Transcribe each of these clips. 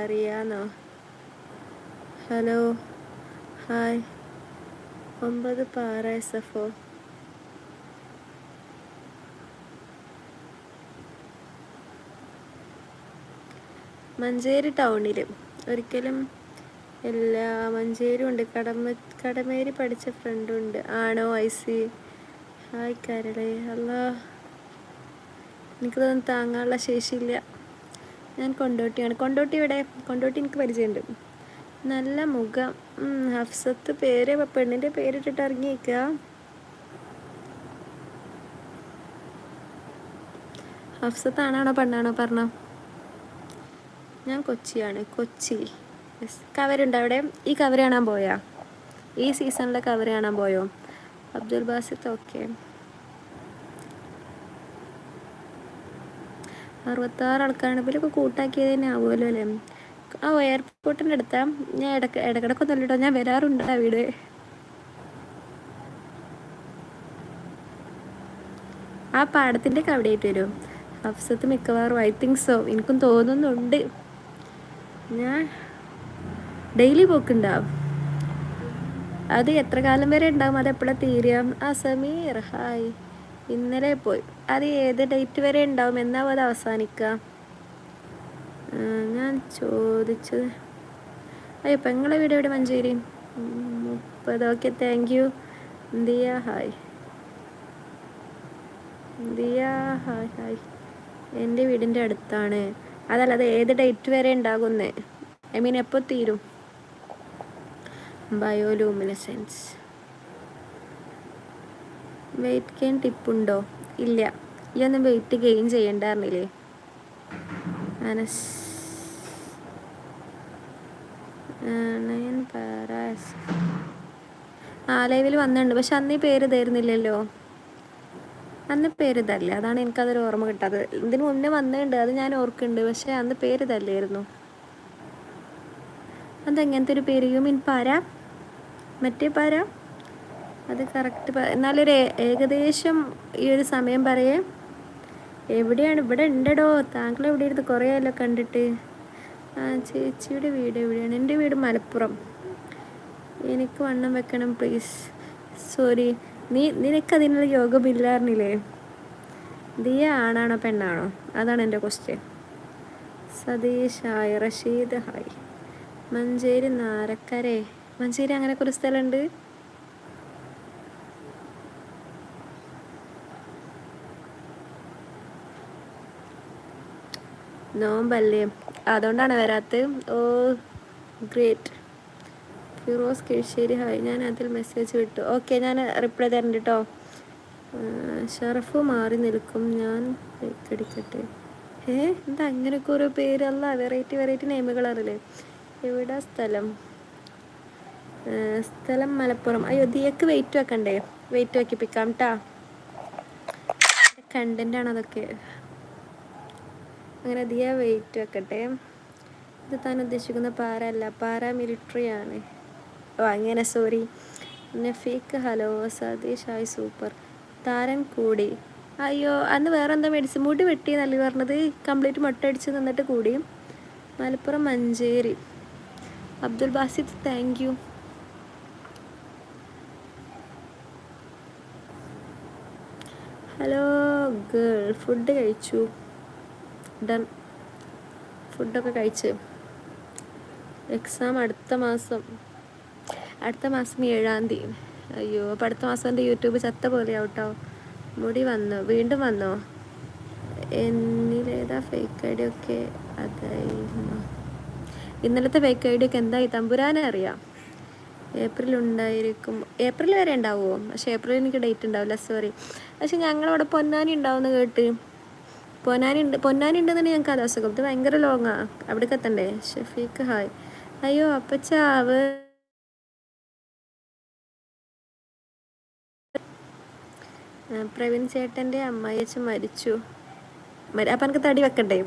അറിയാന്നോ? Hello hi 9 പാറ SFO. Manjeri ടൗണിൽ ഒരിക്കലും എല്ലാ മഞ്ചേരി ഉണ്ട്. കടമേരി പഠിച്ച ഫ്രണ്ടുണ്ട്. ആണോ? ഐസി ഹായ് കരളെ. അല്ലാ, എനിക്കതൊന്നും താങ്ങാനുള്ള ശേഷിയില്ല. ഞാൻ കൊണ്ടോട്ടിയാണ്. കൊണ്ടോട്ടി ഇവിടെ? കൊണ്ടോട്ടി എനിക്ക് പരിചയമുണ്ട്. നല്ല മുഖം. ഹഫ്സത്ത് പേര് പെണ്ണിൻ്റെ പേരിട്ടിട്ട് ഇറങ്ങിയേക്കുക. ഹഫ്സത്ത് ആണാണോ പെണ്ണാണോ പറഞ്ഞോ? ഞാൻ കൊച്ചിയാണ്. കൊച്ചി. കവരുണ്ടോ അവിടെ? ഈ കവർ കാണാൻ പോയാ? ഈ സീസണിലെ കവർ കാണാൻ പോയോ? അബ്ദുൽ ബാസിത്ത്. ഓക്കെ. 66 ആൾക്കാരാണ്. ഇവരൊക്കെ കൂട്ടാക്കിയത് തന്നെ ആവുമല്ലോ അല്ലേ? എയർപോർട്ടിൻ്റെ അടുത്താ. ഞാൻ ഇടക്കിടക്കൊന്നും കേട്ടോ, ഞാൻ വരാറുണ്ട് ആ വീട്. ആ പാടത്തിൻ്റെ ഒക്കെ അവിടെ ആയിട്ട് വരും ഹഫ്സത്ത് മിക്കവാറും. ഐ തിങ്ക് സോ, എനിക്കും തോന്നുന്നുണ്ട്. ഞാൻ ഡെയിലി പോക്കുണ്ടാവും. അത് എത്ര കാലം വരെ ഉണ്ടാവും? അത് എപ്പോഴാണ് തീരുക? സമീർ ഹായ്. ഇന്നലെ പോയി. അത് ഏത് ഡേറ്റ് വരെ ഉണ്ടാവും? എന്നാവും അത് അവസാനിക്കുക? ഞാൻ ചോദിച്ചത്. അയ്യോ, പെങ്ങളെ വീട് എവിടെ? Manjeri. 30. Okay, thank you. Diya hi. Diya hi hi. എൻ്റെ വീടിൻ്റെ അടുത്താണ്. അതല്ല, അത് ഏത് ഡേറ്റ് വരെ ഉണ്ടാകുന്നേ? ഐ മീൻ എപ്പോൾ തീരും? ബയോലൂമിനസെൻസ്. വെയിറ്റ് ഗെയിൻ ടിപ്പുണ്ടോ? ഇല്ല. ഈ ഒന്നും വെയിറ്റ് ഗെയിൻ ചെയ്യണ്ടായിരുന്നില്ലേ? അനസ് ലൈവിൽ വന്നിട്ടുണ്ട്. പക്ഷെ അന്ന് ഈ പേര് തരുന്നില്ലല്ലോ. അന്ന് പേര് തല്ല. അതാണ് എനിക്കതൊരു ഓർമ്മ കിട്ടാത്തത്. ഇതിന് മുന്നേ വന്നിട്ടുണ്ട്, അത് ഞാൻ ഓർക്കുന്നുണ്ട്. പക്ഷെ അന്ന് പേര് തല്ലായിരുന്നു. അതെങ്ങനത്തെ ഒരു പേര്? യു മീൻ പാര? മറ്റേ പാര? അത് കറക്റ്റ്. എന്നാലൊരു ഏകദേശം ഈ ഒരു സമയം പറയേ. എവിടെയാണ്? ഇവിടെ ഉണ്ടോ? താങ്കൾ എവിടെ ഇരുന്ന്? കുറേ ആയല്ലോ കണ്ടിട്ട്. ചേച്ചിയുടെ വീട് എവിടെയാണ്? എൻ്റെ വീട് മലപ്പുറം. എനിക്ക് വണ്ണം വെക്കണം പ്ലീസ്. സോറി, നിനക്കതിനുള്ള യോഗമില്ലായിരുന്നില്ലേ? ദിയ ആണാണോ പെണ്ണാണോ? അതാണ് എൻ്റെ question. Satheesh hi. Rasheed hi. Manjeri നാരക്കരെ. മഞ്ചേരി അങ്ങനെയൊക്കെ ഒരു സ്ഥലമുണ്ട്? നോമ്പല്ലേ, അതുകൊണ്ടാണ് വരാത്തത്. Oh great. Firoz Kizhisseri hi. ഞാൻ അതിൽ മെസ്സേജ് വിട്ടു. ഓക്കെ, ഞാൻ റിപ്ലൈ തരണ്ട് കേട്ടോ. ഷറഫ് മാറി നിൽക്കും. ഞാൻ അടിക്കട്ടെ. എന്താ അങ്ങനെയൊക്കെ ഓരോ പേരല്ല? വെറൈറ്റി വെറൈറ്റി നെയിമുകളാണല്ലേ. എവിടെ സ്ഥലം? സ്ഥലം മലപ്പുറം. അയ്യോ, ദിയക്ക് വെയിറ്റ് വെക്കണ്ടേ? വെയിറ്റ് വെക്കിപ്പിക്കാം കേട്ടാ. കണ്ടൻ്റാണ് അതൊക്കെ. അങ്ങനെ ദിയ വെയിറ്റ് വെക്കട്ടെ. ഇത് താൻ ഉദ്ദേശിക്കുന്ന പാര അല്ല, പാരാമിലിറ്ററി ആണ്. ഓ അങ്ങനെ, sorry. Nafeek hello. Satheesh hi. Super. താരൻ കൂടി. അയ്യോ, അന്ന് വേറെ എന്താ മെഡിസിൻ? മുടി വെട്ടി നല്ല പറഞ്ഞത്. കംപ്ലീറ്റ് മുട്ട അടിച്ച് നിന്നിട്ട് കൂടി. Malappuram Manjeri. Abdul Basith thank you. Hello girl. Food കഴിച്ചു. ഡൺ. ഫുഡൊക്കെ കഴിച്ച്. എക്സാം അടുത്ത മാസം 7-ാം തീയതി. അയ്യോ, അപ്പം അടുത്ത മാസം എൻ്റെ യൂട്യൂബ് ചത്ത പോലെയാവും കേട്ടോ. മുടി വന്നോ? വീണ്ടും വന്നോ? എന്നിലേതാ ഫേക്ക് ഐ ഡി ഒക്കെ? അതായിരുന്നു ഇന്നലത്തെ ഫേക്ക് ഐ ഡി ഒക്കെ. എന്തായി തമ്പുരാനെ അറിയാം. ഏപ്രിൽ ഉണ്ടായിരിക്കും. ഏപ്രിൽ വരെ ഉണ്ടാവുമോ? പക്ഷേ ഏപ്രിൽ എനിക്ക് ഡേറ്റ് ഉണ്ടാവില്ല, സോറി. പക്ഷെ ഞങ്ങളവിടെ പൊന്നാനി ഉണ്ടാവുമെന്ന് കേട്ട്. പൊന്നാനി ഉണ്ടെന്നുണ്ടെങ്കിൽ ഞങ്ങൾക്ക് അത് അസുഖം. ഇത് ഭയങ്കര ലോങ്ങാണ്. അവിടേക്ക് എത്തണ്ടേ? ഷഫീഖ് ഹായ്. അയ്യോ അപ്പച്ചാവ്. പ്രവീൺ ചേട്ടൻ്റെ അമ്മായിയച്ഛൻ മരിച്ചു. അപ്പം എനിക്ക് തടി വെക്കണ്ടേ?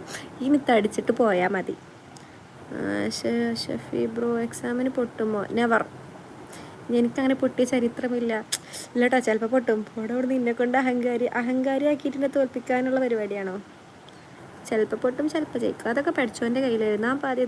ഇനി തടിച്ചിട്ട് പോയാൽ മതി. ഷഫി ബ്രോ എക്സാമിന് പൊട്ടുമോ? നെവർ. എനിക്കങ്ങനെ പൊട്ടിയ ചരിത്രമില്ല. ഇല്ല കേട്ടോ, ചിലപ്പോൾ പൊട്ടും. അവിടെ നിന്നെ കൊണ്ട് അഹങ്കാരി ആക്കിയിട്ട് തോൽപ്പിക്കാനുള്ള പരിപാടിയാണോ? ചിലപ്പോൾ പൊട്ടും ചിലപ്പോൾ ജയിക്കും. അതൊക്കെ പഠിച്ചോൻ്റെ കയ്യിലായിരുന്നു. ആ പാതി